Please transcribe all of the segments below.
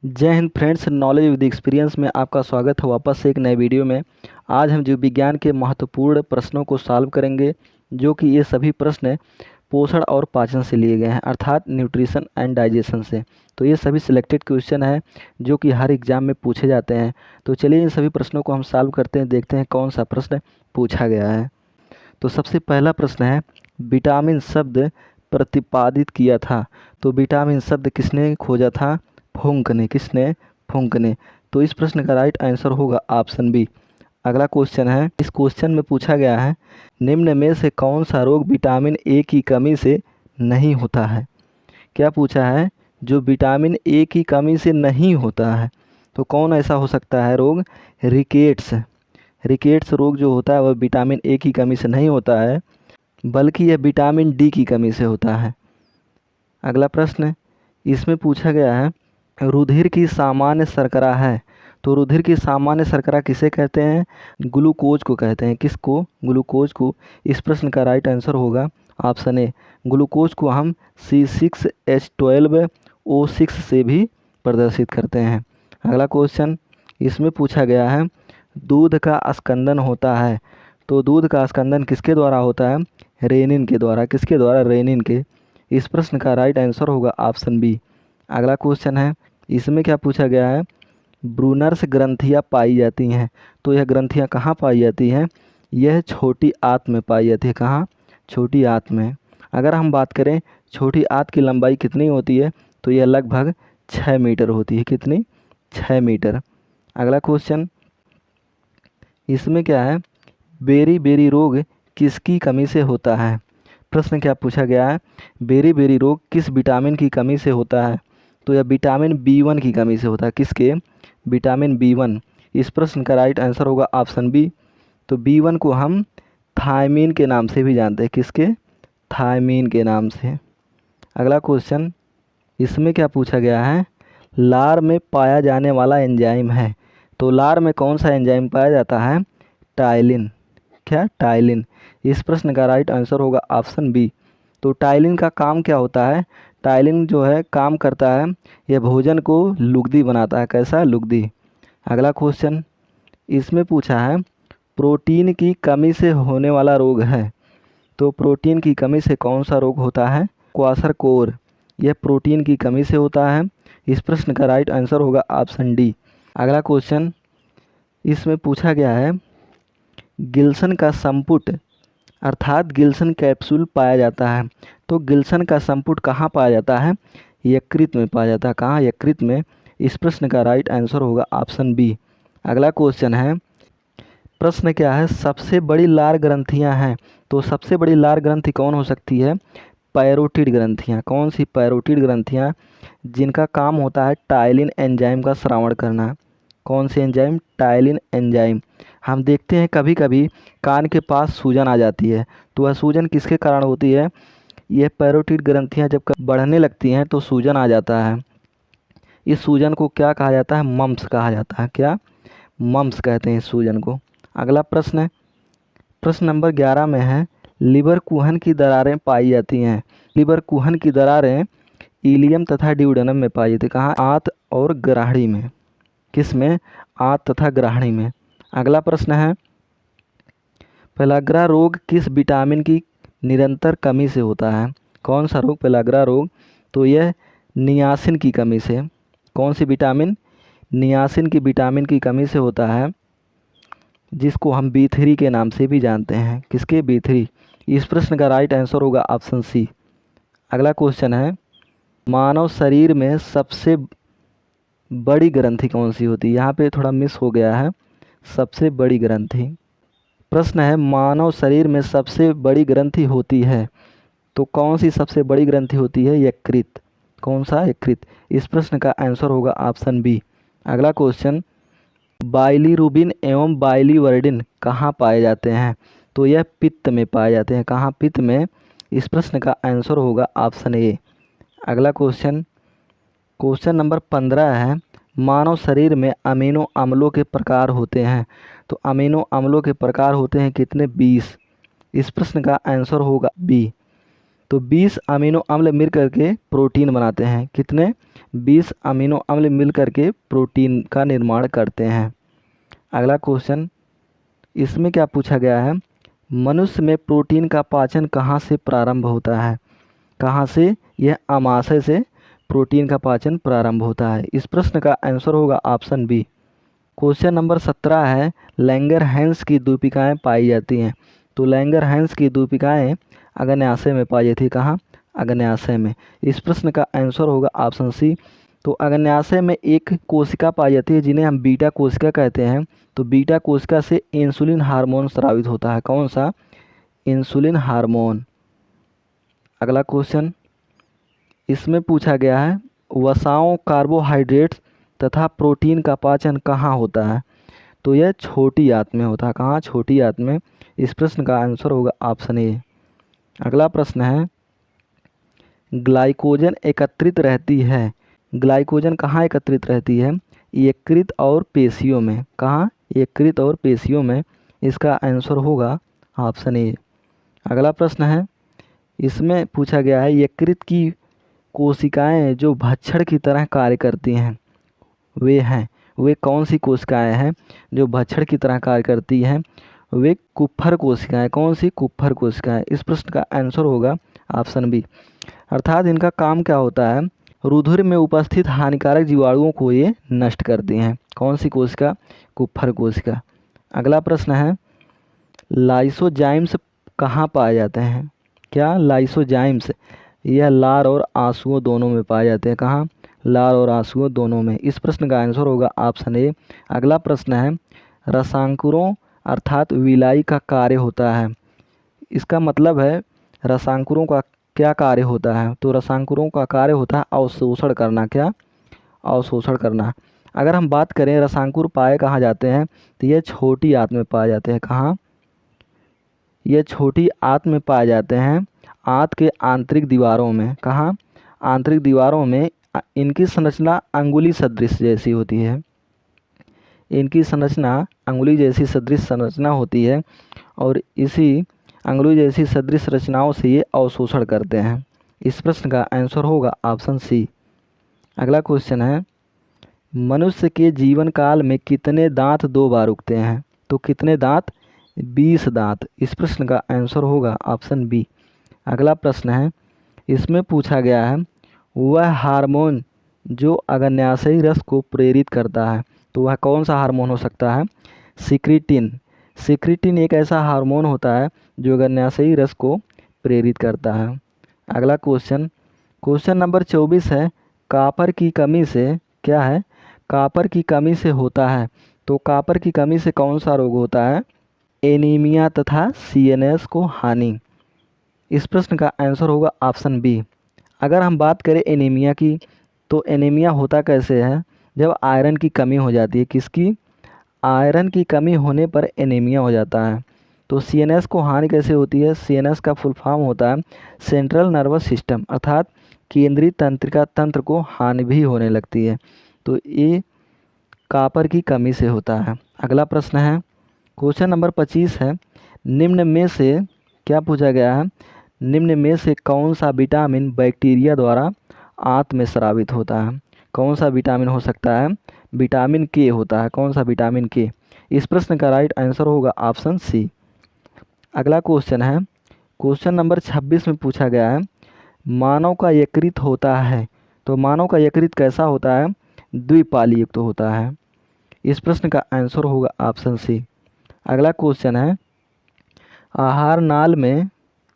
जय Hind friends, knowledge with experience में आपका स्वागत है वापस से एक नए वीडियो में। आज हम जीव विज्ञान के महत्वपूर्ण प्रश्नों को सॉल्व करेंगे, जो कि ये सभी प्रश्न पोषण और पाचन से लिए गए हैं, अर्थात न्यूट्रिशन एंड डाइजेशन से। तो ये सभी सिलेक्टेड क्वेश्चन है जो कि हर एग्जाम में पूछे जाते हैं। तो चलिए इन सभी प्रश्नों को हम सॉल्व करते हैं, देखते हैं कौन सा प्रश्न पूछा गया है। तो सबसे पहला प्रश्न है, विटामिन शब्द प्रतिपादित किया था। तो विटामिन शब्द किसने खोजा था? फुंक ने। किसने? फुंक ने। तो इस प्रश्न का राइट आंसर होगा ऑप्शन बी। अगला क्वेश्चन है, इस क्वेश्चन में पूछा गया है, निम्न में से कौन सा रोग विटामिन ए की कमी से नहीं होता है? क्या पूछा है? जो विटामिन ए की कमी से नहीं होता है, तो कौन ऐसा हो सकता है रोग? रिकेट्स। रिकेट्स रोग जो होता है वह विटामिन ए की कमी से नहीं होता है, बल्कि यह विटामिन डी की कमी से होता है। अगला प्रश्न, इसमें पूछा गया है, रुधिर की सामान्य शर्करा है। तो रुधिर की सामान्य शर्करा किसे कहते हैं? ग्लूकोज को कहते हैं। किसको? ग्लूकोज को। इस प्रश्न का राइट आंसर होगा ऑप्शन ए। ग्लूकोज को हम C6H12O6 से भी प्रदर्शित करते हैं। अगला क्वेश्चन, इसमें पूछा गया है, दूध का स्कंदन होता है। तो दूध का स्कंदन किसके द्वारा होता है? रेनिन के द्वारा। किसके द्वारा? रेनिन के। इस प्रश्न का राइट आंसर होगा ऑप्शन बी। अगला क्वेश्चन है, इसमें क्या पूछा गया है, ब्रूनर्स ग्रंथियाँ पाई जाती हैं। तो यह ग्रंथियाँ कहाँ पाई जाती हैं? यह छोटी आंत में पाई जाती है। कहाँ? छोटी आंत में। अगर हम बात करें छोटी आंत की लंबाई कितनी होती है, तो यह लगभग 6 मीटर होती है। कितनी? 6 मीटर। अगला क्वेश्चन, इसमें क्या है, बेरी बेरी रोग किसकी कमी से होता है? प्रश्न क्या पूछा गया है, बेरी बेरी रोग किस विटामिन की कमी से होता है? तो यह विटामिन B1 की कमी से होता है। किसके? Vitamin B1। इस प्रश्न का राइट आंसर होगा ऑप्शन बी। तो B1 को हम थायमीन के नाम से भी जानते हैं। किसके? थायमीन के नाम से। अगला क्वेश्चन, इसमें क्या पूछा गया है, लार में पाया जाने वाला एंजाइम है। तो लार में कौन सा एंजाइम पाया जाता है? टाइलिन। क्या? टाइलिन। इस प्रश्न का राइट आंसर होगा ऑप्शन बी। तो टाइलिन का काम क्या होता है? टाइलिन जो है काम करता है, यह भोजन को लुगदी बनाता है। कैसा? लुगदी। अगला क्वेश्चन, इसमें पूछा है, प्रोटीन की कमी से होने वाला रोग है। तो प्रोटीन की कमी से कौन सा रोग होता है? क्वाशरकोर। यह प्रोटीन की कमी से होता है। इस प्रश्न का राइट आंसर होगा ऑप्शन डी। अगला क्वेश्चन, इसमें पूछा गया है, गिल्सन का संपुट अर्थात गिल्सन कैप्सूल पाया जाता है। तो गिल्सन का संपुट कहाँ पाया जाता है? यकृत में पाया जाता है। कहाँ? यकृत में। इस प्रश्न का राइट आंसर होगा ऑप्शन बी। अगला क्वेश्चन है, प्रश्न क्या है, सबसे बड़ी लार ग्रंथियां हैं। तो सबसे बड़ी लार ग्रंथि कौन हो सकती है? पैरोटिड ग्रंथियां। कौन सी? पैरोटिड ग्रंथियां, जिनका काम होता है टाइलिन एंजाइम का श्रावण करना। कौन से एंजाइम? Ptyalin enzyme. हम देखते हैं कभी कभी कान के पास सूजन आ जाती है, तो वह सूजन किसके कारण होती है? यह पैरोटिड ग्रंथियां जब बढ़ने लगती हैं तो सूजन आ जाता है। इस सूजन को क्या कहा जाता है? मम्स कहा जाता है। क्या? मम्स कहते हैं इस सूजन को। अगला प्रश्न है, प्रश्न नंबर 11 में है, लिवर कुहन की दरारें पाई जाती हैं। लिवर कुहन की दरारें इलियम तथा ड्यूडेनम में पाई जाती है। कहाँ? आंत और ग्राहड़ी में। किस में? आंत तथा ग्राहड़ी में। अगला प्रश्न है, पेलाग्रा रोग किस विटामिन की निरंतर कमी से होता है? कौन सा रोग? पेलाग्रा रोग। तो यह नियासिन की कमी से। कौन सी विटामिन? नियासिन की विटामिन की कमी से होता है, जिसको हम B3 के नाम से भी जानते हैं। किसके? B3। इस प्रश्न का राइट आंसर होगा ऑप्शन सी। अगला क्वेश्चन है, मानव शरीर में सबसे बड़ी ग्रंथि कौन सी होती है? यहाँ पे थोड़ा मिस हो गया है, सबसे बड़ी ग्रंथि। प्रश्न है, मानव शरीर में सबसे बड़ी ग्रंथि होती है, तो कौन सी सबसे बड़ी ग्रंथि होती है? यकृत। कौन सा? यकृत। इस प्रश्न का आंसर होगा ऑप्शन बी। अगला क्वेश्चन, बाइलीरुबिन एवं बाइलीवर्डिन कहाँ पाए जाते हैं? तो यह पित्त में पाए जाते हैं। कहाँ? पित्त में। इस प्रश्न का आंसर होगा ऑप्शन ए। अगला क्वेश्चन, क्वेश्चन नंबर 15 है, मानव शरीर में अमीनो अम्लों के प्रकार होते हैं। तो अमीनो अम्लों के प्रकार होते हैं कितने? 20। इस प्रश्न का आंसर होगा बी। तो 20 अमीनो अम्ल मिल करके प्रोटीन बनाते हैं। कितने? 20 अमीनो अम्ल मिल करके प्रोटीन का निर्माण करते हैं। अगला क्वेश्चन, इसमें क्या पूछा गया है? मनुष्य में प्रोटीन का पाचन कहाँ से प्रारंभ होता है? कहाँ से? यह आमाशय से प्रोटीन का पाचन प्रारंभ होता है। इस प्रश्न का आंसर होगा ऑप्शन बी। क्वेश्चन नंबर 17 है, लैंगरहैंस की दूपिकाएँ पाई जाती हैं। तो लैंगरहैंस की दूपिकाएँ अग्न्याशय में पाई जाती है। कहाँ? अग्न्याशय में। इस प्रश्न का आंसर होगा ऑप्शन सी। तो अग्न्याशय में एक कोशिका पाई जाती है जिन्हें हम बीटा कोशिका कहते हैं। तो बीटा कोशिका से इंसुलिन हार्मोन स्रावित होता है। कौन सा? Insulin hormone. अगला क्वेश्चन, इसमें पूछा गया है, वसाओं, कार्बोहाइड्रेट्स तथा प्रोटीन का पाचन कहाँ होता है? तो यह छोटी आंत में होता है। कहाँ? छोटी आंत में। इस प्रश्न का आंसर होगा ऑप्शन ए। अगला प्रश्न है, ग्लाइकोजन एकत्रित रहती है। ग्लाइकोजन कहाँ एकत्रित रहती है? यकृत और पेशियों में। कहाँ? यकृत और पेशियों में। इसका आंसर होगा ऑप्शन ए। अगला प्रश्न है, इसमें पूछा गया है, यकृत की कोशिकाएं जो भक्षण की तरह कार्य करती हैं वे कौन सी कोशिकाएं हैं जो भक्षण की तरह कार्य करती हैं? वे कुप्फर कोशिकाएं। कौन सी? कुप्फर कोशिकाएं। इस प्रश्न का आंसर होगा ऑप्शन बी। अर्थात इनका काम क्या होता है? रुधिर में उपस्थित हानिकारक जीवाणुओं को ये नष्ट करती हैं। कौन सी कोशिका? कुप्फर कोशिका। अगला प्रश्न है, लाइसोजाइम्स कहाँ पाए जाते हैं? क्या? लाइसोजाइम्स यह लार और आंसुओं दोनों में पाए जाते हैं। कहाँ? लार और आंसुओं दोनों में। इस प्रश्न का आंसर होगा ऑप्शन ए। अगला प्रश्न है, रसांकुरों अर्थात विलाई का कार्य होता है। इसका मतलब है रसांकुरों का क्या कार्य होता है? तो रसांकुरों का कार्य होता है अवशोषण करना। क्या? अवशोषण करना। अगर हम बात करें रसांकुर पाए कहाँ जाते हैं, तो ये छोटी आंत में पाए जाते हैं। कहाँ? ये छोटी आंत में पाए जाते हैं, आंत के आंतरिक दीवारों में। कहाँ? आंतरिक दीवारों में। इनकी संरचना अंगुली सदृश जैसी होती है। इनकी संरचना अंगुली जैसी सदृश संरचना होती है और इसी अंगुली जैसी सदृश रचनाओं से ये अवशोषण करते हैं। इस प्रश्न का आंसर होगा ऑप्शन सी। अगला क्वेश्चन है, मनुष्य के जीवन काल में कितने दांत 2 बार उगते हैं? तो कितने दांत? 20 दांत। इस प्रश्न का आंसर होगा ऑप्शन बी। अगला प्रश्न है, इसमें पूछा गया है, वह हार्मोन जो अग्न्याशयी रस को प्रेरित करता है। तो वह कौन सा हार्मोन हो सकता है? सिक्रीटिन। सिक्रीटिन एक ऐसा हार्मोन होता है जो अग्न्याशयी रस को प्रेरित करता है। अगला क्वेश्चन, क्वेश्चन नंबर 24 है, कॉपर की कमी से क्या है? कॉपर की कमी से होता है। तो कॉपर की कमी से कौन सा रोग होता है? एनीमिया तथा सीएनएस को हानि। इस प्रश्न का आंसर होगा ऑप्शन बी। अगर हम बात करें एनीमिया की, तो एनीमिया होता कैसे है? जब आयरन की कमी हो जाती है। किसकी? आयरन की कमी होने पर एनीमिया हो जाता है। तो सीएनएस को हानि कैसे होती है? सीएनएस का फुल फॉर्म होता है सेंट्रल नर्वस सिस्टम, अर्थात केंद्रीय तंत्रिका तंत्र को हानि भी होने लगती है। तो ये कॉपर की कमी से होता है। अगला प्रश्न है, क्वेश्चन नंबर 25 है, निम्न में से क्या पूछा गया है? निम्न में से कौन सा विटामिन बैक्टीरिया द्वारा आंत में स्रावित होता है? कौन सा विटामिन हो सकता है? विटामिन के होता है। कौन सा? विटामिन के। इस प्रश्न का राइट आंसर होगा ऑप्शन सी। अगला क्वेश्चन है, क्वेश्चन नंबर 26 में पूछा गया है, मानव का यकृत होता है। तो मानव का यकृत कैसा होता है? द्विपाली युक्त होता है। इस प्रश्न का आंसर होगा ऑप्शन सी। अगला क्वेश्चन है, आहार नाल में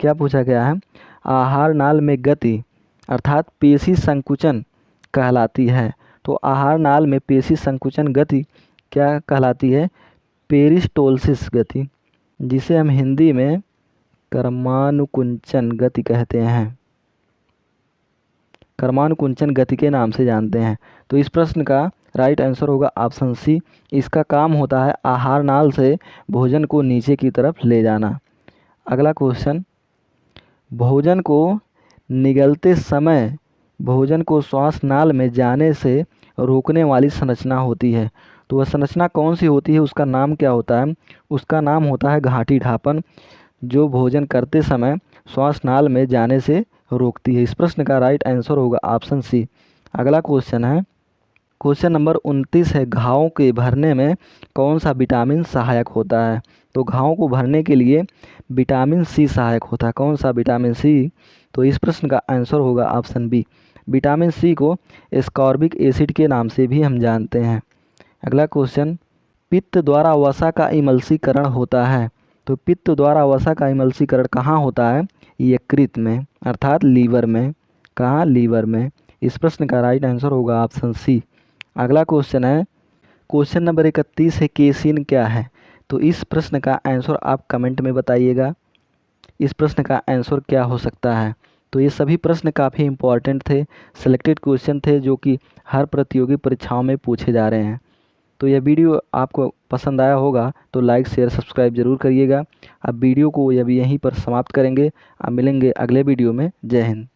क्या पूछा गया है? आहार नाल में गति अर्थात पेशी संकुचन कहलाती है। तो आहार नाल में पेशी संकुचन गति क्या कहलाती है? पेरिस्टोलसिस गति, जिसे हम हिंदी में कर्मानुकुंचन गति कहते हैं। कर्मानुकुंचन गति के नाम से जानते हैं। तो इस प्रश्न का राइट आंसर होगा ऑप्शन सी। इसका काम होता है आहार नाल से भोजन को नीचे की तरफ ले जाना। अगला क्वेश्चन, भोजन को निगलते समय भोजन को श्वास नाल में जाने से रोकने वाली संरचना होती है। तो वह संरचना कौन सी होती है? उसका नाम क्या होता है? उसका नाम होता है घाटी ढापन, जो भोजन करते समय श्वास नाल में जाने से रोकती है। इस प्रश्न का राइट आंसर होगा ऑप्शन सी। अगला क्वेश्चन है, क्वेश्चन नंबर 29 है, घावों के भरने में कौन सा विटामिन सहायक होता है? तो घावों को भरने के लिए विटामिन सी सहायक होता है। कौन सा विटामिन सी? तो इस प्रश्न का आंसर होगा ऑप्शन बी। विटामिन सी को एस्कॉर्बिक एसिड के नाम से भी हम जानते हैं। अगला क्वेश्चन, पित्त द्वारा वसा का इमल्सीकरण होता है। तो पित्त द्वारा वसा का इमल्सीकरण कहाँ होता है? यकृत में, अर्थात लीवर में। कहाँ? लीवर में। इस प्रश्न का राइट आंसर होगा ऑप्शन सी। अगला क्वेश्चन है, क्वेश्चन नंबर 31 है, केसिन क्या है? तो इस प्रश्न का आंसर आप कमेंट में बताइएगा। इस प्रश्न का आंसर क्या हो सकता है? तो ये सभी प्रश्न काफ़ी इंपॉर्टेंट थे, सिलेक्टेड क्वेश्चन थे जो कि हर प्रतियोगी परीक्षाओं में पूछे जा रहे हैं। तो यह वीडियो आपको पसंद आया होगा तो लाइक शेयर सब्सक्राइब जरूर करिएगा। अब वीडियो को अभी यहीं पर समाप्त करेंगे। अब मिलेंगे अगले वीडियो में। जय हिंद।